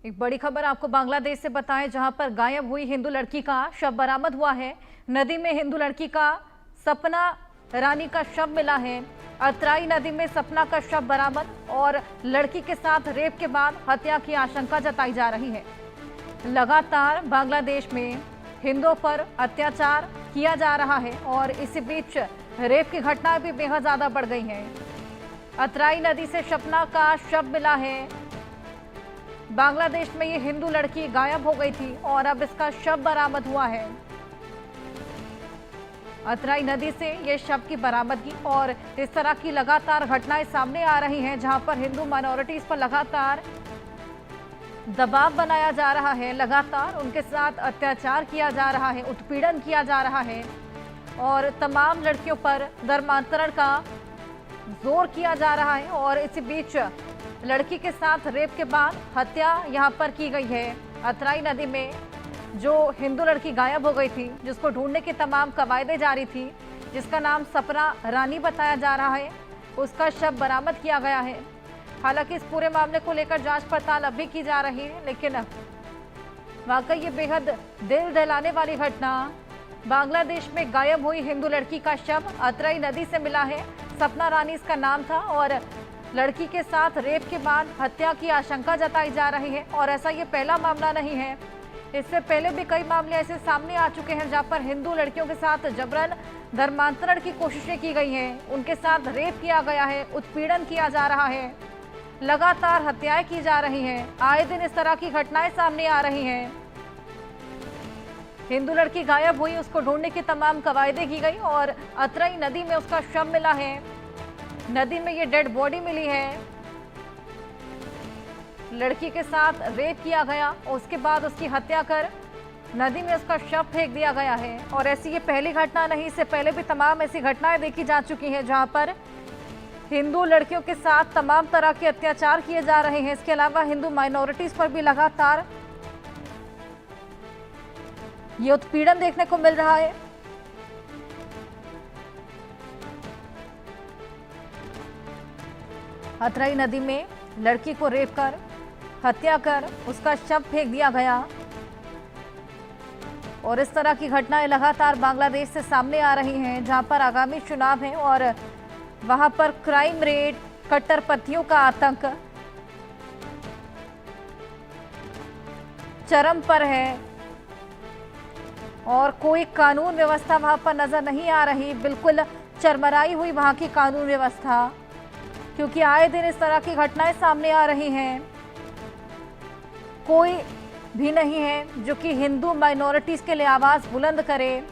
एक बड़ी खबर आपको बांग्लादेश से बताएं, जहां पर गायब हुई हिंदू लड़की का शव बरामद हुआ है। नदी में हिंदू लड़की का सपना रानी का शव मिला है। अतराई नदी में सपना का शव बरामद और लड़की के साथ रेप के बाद हत्या की आशंका जताई जा रही है। लगातार बांग्लादेश में हिंदुओं पर अत्याचार किया जा रहा है और इसी बीच रेप की घटनाएं भी बेहद ज्यादा बढ़ गई हैं। अतराई नदी से सपना का शव मिला है। बांग्लादेश में ये हिंदू लड़की गायब हो गई थी और अब इसका शव बरामद हुआ है। अतराई नदी से ये शव की बरामदगी और इस तरह की लगातार घटनाएं सामने आ रही हैं, जहां पर हिंदू माइनॉरिटीज पर लगातार दबाव बनाया जा रहा है, लगातार उनके साथ अत्याचार किया जा रहा है, उत्पीड़न किया जा रहा है और तमाम लड़कियों पर धर्मांतरण का जोर किया जा रहा है। और इसी बीच लड़की के साथ रेप के बाद हत्या यहां पर की गई है। अतराई नदी में जो हिंदू लड़की गायब हो गई थी, जिसको ढूंढने की तमाम कवायदें जारी थी, जिसका नाम सपना रानी बताया जा रहा है, उसका शव बरामद किया गया है। हालांकि इस पूरे मामले को लेकर जांच पड़ताल अभी की जा रही है, लेकिन वाकई ये बेहद दिल दहलाने वाली घटना। बांग्लादेश में गायब हुई हिंदू लड़की का शव अतराई नदी से मिला है। सपना रानी इसका नाम था और लड़की के साथ रेप के बाद हत्या की आशंका जताई जा रही है। और ऐसा ये पहला मामला नहीं है, इससे पहले भी कई मामले ऐसे सामने आ चुके हैं जहां पर हिंदू लड़कियों के साथ जबरन धर्मांतरण की कोशिशें की गई हैं, उनके साथ रेप किया गया है, उत्पीड़न किया जा रहा है, लगातार हत्याएं की जा रही हैं। आए दिन इस तरह की घटनाएं सामने आ रही हैं। हिंदू लड़की गायब हुई, उसको ढूंढने की तमाम कवायदें की गई और अतराई नदी में उसका शव मिला है। नदी में ये डेड बॉडी मिली है। लड़की के साथ रेप किया गया, उसके बाद उसकी हत्या कर नदी में उसका शव फेंक दिया गया है। और ऐसी ये पहली घटना नहीं, इससे पहले भी तमाम ऐसी घटनाएं देखी जा चुकी हैं जहां पर हिंदू लड़कियों के साथ तमाम तरह के अत्याचार किए जा रहे हैं। इसके अलावा हिंदू माइनॉरिटीज पर भी लगातार ये उत्पीड़न देखने को मिल रहा है। अतराई नदी में लड़की को रेप कर हत्या कर उसका शव फेंक दिया गया और इस तरह की घटनाएं लगातार बांग्लादेश से सामने आ रही हैं, जहां पर आगामी चुनाव है और वहां पर क्राइम रेट, कट्टरपंथियों का आतंक चरम पर है और कोई कानून व्यवस्था वहां पर नजर नहीं आ रही। बिल्कुल चरमराई हुई वहां की कानून व्यवस्था, क्योंकि आए दिन इस तरह की घटनाएं सामने आ रही हैं। कोई भी नहीं है जो कि हिंदू माइनॉरिटीज के लिए आवाज बुलंद करे।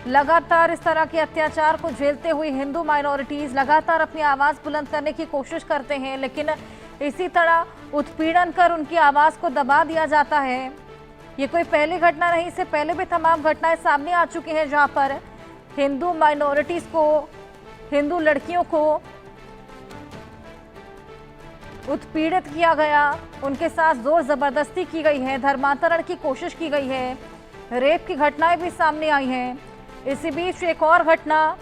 लगातार इस तरह के अत्याचार को झेलते हुए हिंदू माइनॉरिटीज लगातार अपनी आवाज बुलंद करने की कोशिश करते हैं, लेकिन इसी तरह उत्पीड़न कर उनकी आवाज को दबा दिया जाता है। ये कोई पहली घटना नहीं, इससे पहले भी तमाम घटनाएं सामने आ चुकी हैं जहां पर हिंदू माइनॉरिटीज को, हिंदू लड़कियों को उत्पीड़ित किया गया, उनके साथ जोर जबरदस्ती की गई है, धर्मांतरण की कोशिश की गई है, रेप की घटनाएं भी सामने आई हैं। इसी बीच एक और घटना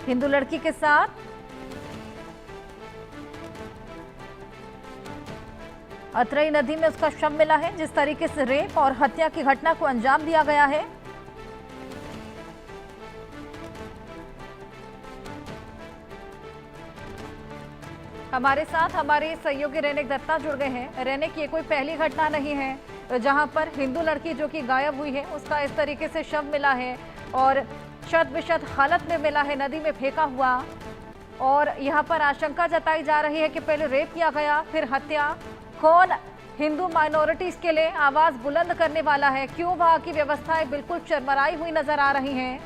हिंदू लड़की के साथ अतराई नदी में उसका शव मिला है। जिस तरीके से रेप और हत्या की घटना को अंजाम दिया गया है, हमारे साथ हमारे सहयोगी रैनिक दत्ता जुड़ गए हैं। रैनिक, ये कोई पहली घटना नहीं है जहां पर हिंदू लड़की जो कि गायब हुई है, उसका इस तरीके से शव मिला है और शत विशत हालत में मिला है, नदी में फेंका हुआ। और यहां पर आशंका जताई जा रही है कि पहले रेप किया गया, फिर हत्या। कौन हिंदू माइनॉरिटीज के लिए आवाज बुलंद करने वाला है? क्यों वहां की व्यवस्थाएं बिल्कुल चरमराई हुई नजर आ रही हैं?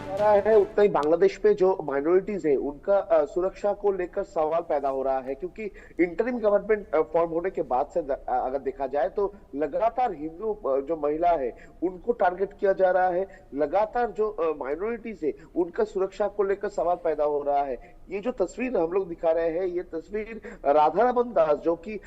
रहा है उतना ही बांग्लादेश पे जो माइनॉरिटीज है उनका सुरक्षा को लेकर सवाल पैदा हो रहा है, क्योंकि इंटरिम गवर्नमेंट फॉर्म होने के बाद से अगर देखा जाए तो लगातार हिंदू जो महिला है उनको टारगेट किया जा रहा है। लगातार जो माइनॉरिटीज है उनका सुरक्षा को लेकर सवाल पैदा हो रहा है। ये जो तस्वीर हम लोग दिखा रहे हैं, ये तस्वीर राधारमण दास जो कि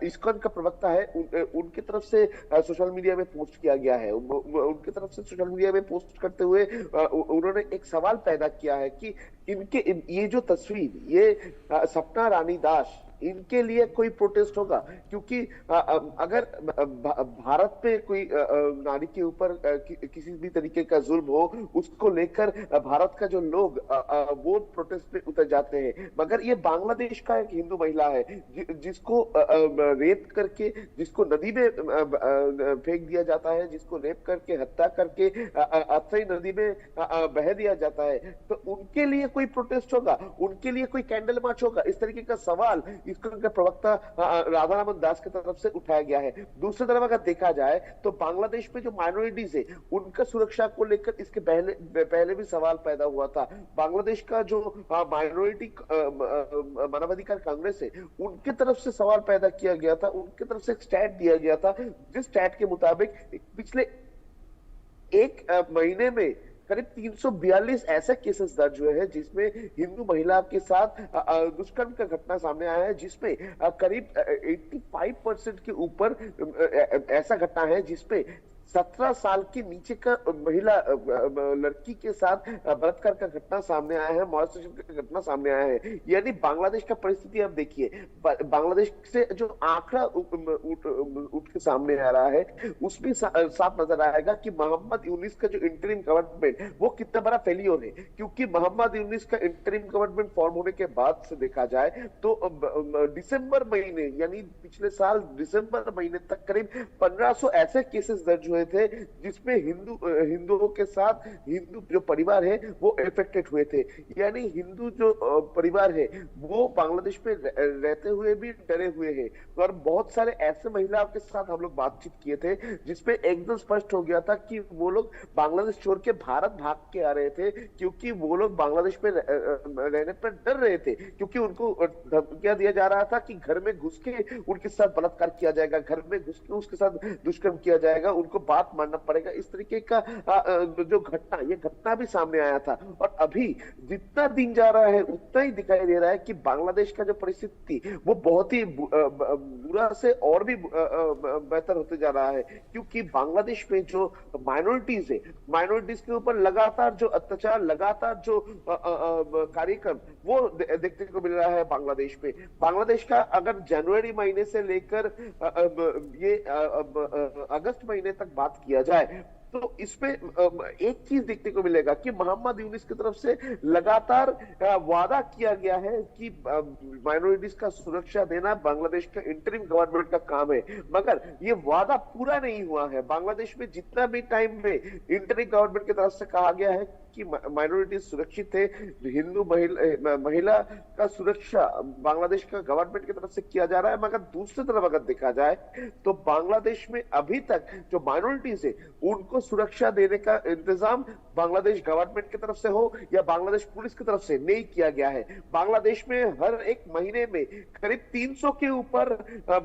इस्कॉन का प्रवक्ता है उनकी तरफ से सोशल मीडिया में पोस्ट किया गया है। उनकी तरफ से सोशल मीडिया में पोस्ट करते हुए उन्होंने इन्होंने एक सवाल पैदा किया है कि इनके ये जो तस्वीर, ये सपना रानी दास, इनके लिए कोई प्रोटेस्ट होगा? क्योंकि अगर भारत पे कोई नारी के ऊपर किसी भी तरीके का जुल्म हो, उसको लेकर भारत का जो लोग वो प्रोटेस्ट पे उतर जाते हैं। मगर ये बांग्लादेश का एक हिंदू महिला है जिसको रेप करके, जिसको नदी में फेंक दिया जाता है, जिसको रेप करके हत्या करके अथई नदी में बह दिया जाता है, तो उनके लिए कोई प्रोटेस्ट होगा? उनके लिए कोई कैंडल मार्च होगा? इस तरीके का सवाल इसका प्रवक्ता राधारमण दास की तरफ से उठाया गया है। दूसरी तरफ अगर देखा जाए तो बांग्लादेश में जो माइनॉरिटीज है उनका सुरक्षा को लेकर इसके पहले भी सवाल पैदा हुआ था। बांग्लादेश का जो माइनॉरिटी मानवाधिकार कांग्रेस है, उनके तरफ से सवाल पैदा किया गया था, उनके तरफ से एक स्टैट दिया गया था, जिस स्टैट के मुताबिक पिछले एक महीने में करीब 342 ऐसे केसेस दर्ज हुए हैं जिसमें हिंदू महिला के साथ दुष्कर्म का घटना सामने आया है, जिसमें करीब 85% के ऊपर ऐसा घटना है जिसमें 17 साल के नीचे का महिला लड़की के साथ बलात्कार का घटना सामने आया है, मॉलेस्टेशन का घटना सामने आया है। यानी बांग्लादेश का परिस्थिति आप देखिए, बांग्लादेश से जो आंकड़ा उठ के सामने आ रहा है उसमें साफ नजर आएगा कि मोहम्मद यूनिस का जो इंटरिम गवर्नमेंट वो कितना बड़ा फेलियर है। क्योंकि मोहम्मद यूनिस का इंटरिम गवर्नमेंट फॉर्म होने के बाद से देखा जाए तो दिसंबर महीने, यानी पिछले साल दिसंबर महीने तक करीब 1500 ऐसे केसेस दर्ज हुए थे जिसमें हिंदुओं के साथ हिंदू जो परिवार है वो इफेक्टेड हुए थे। यानी हिंदू जो परिवार है वो बांग्लादेश में रहते हुए भी डरे हुए हैं। और बहुत सारे ऐसे महिलाओं के साथ हम लोग बातचीत किए थे जिसपे एकदम स्पष्ट हो गया था कि वो लोग बांग्लादेश छोड़ के भारत भाग के आ रहे थे, क्योंकि वो लोग बांग्लादेश में रहने पर डर रहे थे, क्योंकि उनको धमकियां दिया जा रहा था कि घर में घुस के उनके साथ बलात्कार किया जाएगा, घर में घुस के उसके साथ दुष्कर्म किया जाएगा, उनको बात मानना पड़ेगा। इस तरीके का जो ये घटना भी सामने आया था। और अभी जितना दिन जा रहा है उतना ही दिखाई दे रहा है कि बांग्लादेश का जो परिस्थिति वो बहुत ही बुरा से और भी बेहतर होते जा रहा है, क्योंकि बांग्लादेश में जो माइनॉरिटीज है, माइनॉरिटीज के ऊपर लगातार जो अत्याचार, लगातार जो कार्यक्रम वो देखने को मिल रहा है बांग्लादेश में। बांग्लादेश का अगर जनवरी महीने से लेकर ये अगस्त महीने तक बात किया जाए तो इसमें एक चीज देखने को मिलेगा कि मोहम्मद यूनिस की तरफ से लगातार वादा किया गया है कि माइनॉरिटीज का सुरक्षा देना बांग्लादेश का इंटरिम गवर्नमेंट का काम है, मगर ये वादा पूरा नहीं हुआ है। बांग्लादेश में जितना भी टाइम में इंटरिम गवर्नमेंट की तरफ से कहा गया है कि माइनॉरिटीज सुरक्षित है, हिंदू महिला का सुरक्षा बांग्लादेश का गवर्नमेंट की तरफ से किया जा रहा है, मगर दूसरी तरफ अगर देखा जाए तो बांग्लादेश में अभी तक जो माइनॉरिटीज है उनको सुरक्षा देने का इंतजाम बांग्लादेश गवर्नमेंट की तरफ से हो या बांग्लादेश पुलिस की तरफ से नहीं किया गया है। बांग्लादेश में हर एक महीने में करीब 300 के ऊपर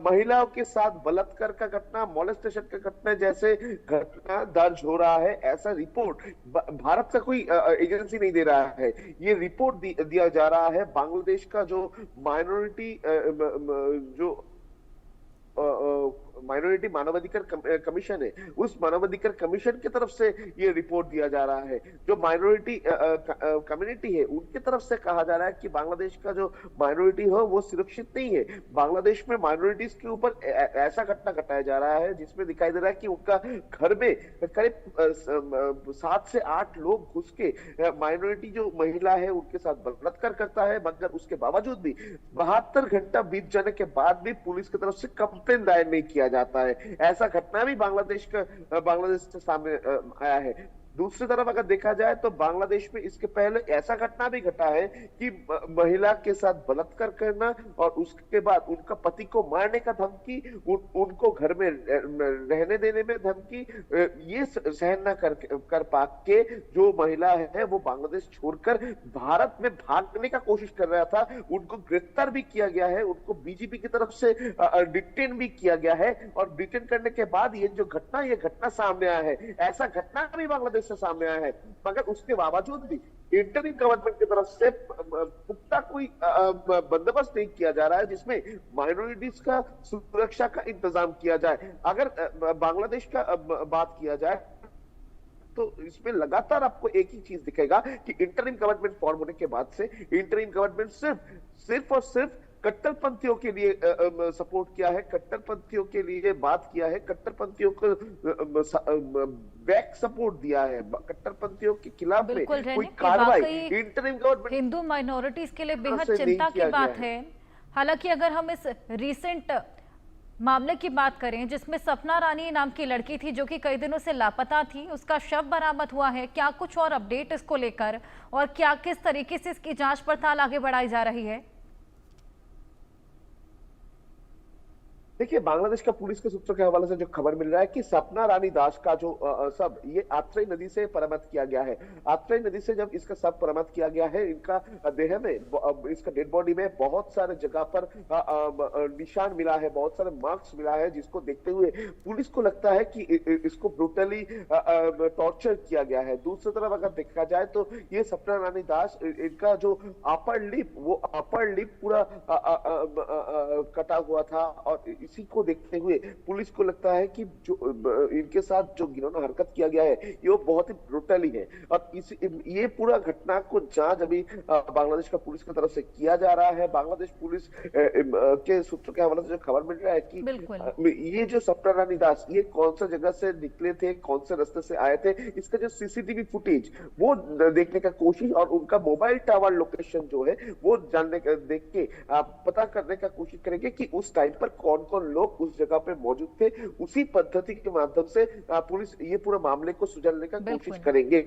महिलाओं के साथ बलात्कार का घटना, मॉलेस्टेशन का घटना जैसे घटना दर्ज हो रहा है। ऐसा रिपोर्ट भारत का कोई एजेंसी नहीं दे रहा है, ये रिपोर्ट दिया जा रहा है बांग्लादेश का जो माइनॉरिटी मानवाधिकार कमीशन है, उस मानवाधिकार कमीशन की तरफ से ये रिपोर्ट दिया जा रहा है। जो माइनॉरिटी कम्युनिटी है उनकी तरफ से कहा जा रहा है कि बांग्लादेश का जो माइनॉरिटी हो वो सुरक्षित नहीं है। बांग्लादेश में माइनॉरिटीज के ऊपर ऐसा घटना घटाया जा रहा है जिसमें दिखाई दे रहा है कि उनका घर में करीब 7 से 8 लोग घुस के माइनॉरिटी जो महिला है उनके साथ बलात्कार करता है, मगर उसके बावजूद भी 72 घंटा बीत जाने के बाद भी पुलिस की तरफ से कंप्लेन दायर नहीं किया जाता है। ऐसा घटना भी बांग्लादेश से सामने आया है। दूसरी तरफ अगर देखा जाए तो बांग्लादेश में इसके पहले ऐसा घटना भी घटा है कि महिला के साथ बलात्कार करना और उसके बाद उनका पति को मारने का धमकी, उनको घर में रहने देने में धमकी, ये सहन न कर पा के जो महिला है वो बांग्लादेश छोड़कर भारत में भागने का कोशिश कर रहा था। उनको गिरफ्तार भी किया गया है, उनको बीजेपी की तरफ से डिटेन भी किया गया है और डिटेन करने के बाद ये घटना सामने आया है। ऐसा घटना भी बांग्लादेश से सामने आया है, मगर उसके बावजूद भी इंटरिम गवर्नमेंट की तरफ से पुख्ता कोई बंदोबस्त नहीं किया जा रहा है जिसमें माइनॉरिटीज का सुरक्षा का इंतजाम किया जाए। अगर बांग्लादेश का बात किया जाए तो इसमें लगातार आपको एक ही चीज दिखेगा कि इंटरिम गवर्नमेंट फॉर्म होने के बाद से इंटरिम गवर्नमेंट सिर्फ और सिर्फ कट्टरपंथियों के लिए सपोर्ट किया है, कट्टरपंथियों के लिए बात किया है, कट्टरपंथियों को बैक सपोर्ट दिया है, कट्टरपंथियों के खिलाफ में बिल्कुल कोई रैनिक, कार्रवाई वाकई इंटरिम गवर्नमेंट हिंदू माइनॉरिटीज के लिए से बेहद नहीं चिंता किया की गया बात है। हालांकि अगर हम इस रीसेंट मामले की बात करें जिसमें सपना रानी नाम की लड़की थी जो कि कई दिनों से लापता थी, उसका शव बरामद हुआ है, क्या कुछ और अपडेट इसको लेकर और क्या किस तरीके से इसकी जांच पड़ताल आगे बढ़ाई जा रही है? देखिए, बांग्लादेश का पुलिस के सूत्रों के हवाले से जो खबर मिल रहा है कि सपना रानी दास का जो शव ये आत्रेय नदी से बरामद किया गया है। आत्रेय नदी से जब इसका शव बरामद किया गया है, इनका देह में इसका डेड बॉडी में बहुत सारे जगह पर निशान मिला है, बहुत सारे मार्क्स मिला है, जिसको देखते हुए पुलिस को लगता है कि इसको ब्रूटली टॉर्चर किया गया है। दूसरी तरफ अगर देखा जाए तो ये सपना रानी दास, इनका जो अपर लिप पूरा कटा हुआ था और इसी को देखते हुए पुलिस को लगता है कि जो इनके साथ जो घिनौना हरकत किया गया है ये बहुत ही ब्रूटली है। और ये पूरा घटना को जांच अभी बांग्लादेश का पुलिस की तरफ से किया जा रहा है। बांग्लादेश पुलिस के सूत्रों के हवाले से जो खबर मिल रहा है कि ये जो सपना रानी दास ये कौन सा जगह से निकले थे, कौन से रास्ते से आए थे, इसका जो सीसीटीवी फुटेज वो देखने का कोशिश और उनका मोबाइल टावर लोकेशन जो है वो जानने का देख के पता करने का कोशिश करेंगे कि उस टाइम पर कौन कौन लोग उस जगह पे मौजूद थे। उसी पद्धति के माध्यम से पुलिस ये पूरा मामले को सुलझाने का कोशिश करेंगे।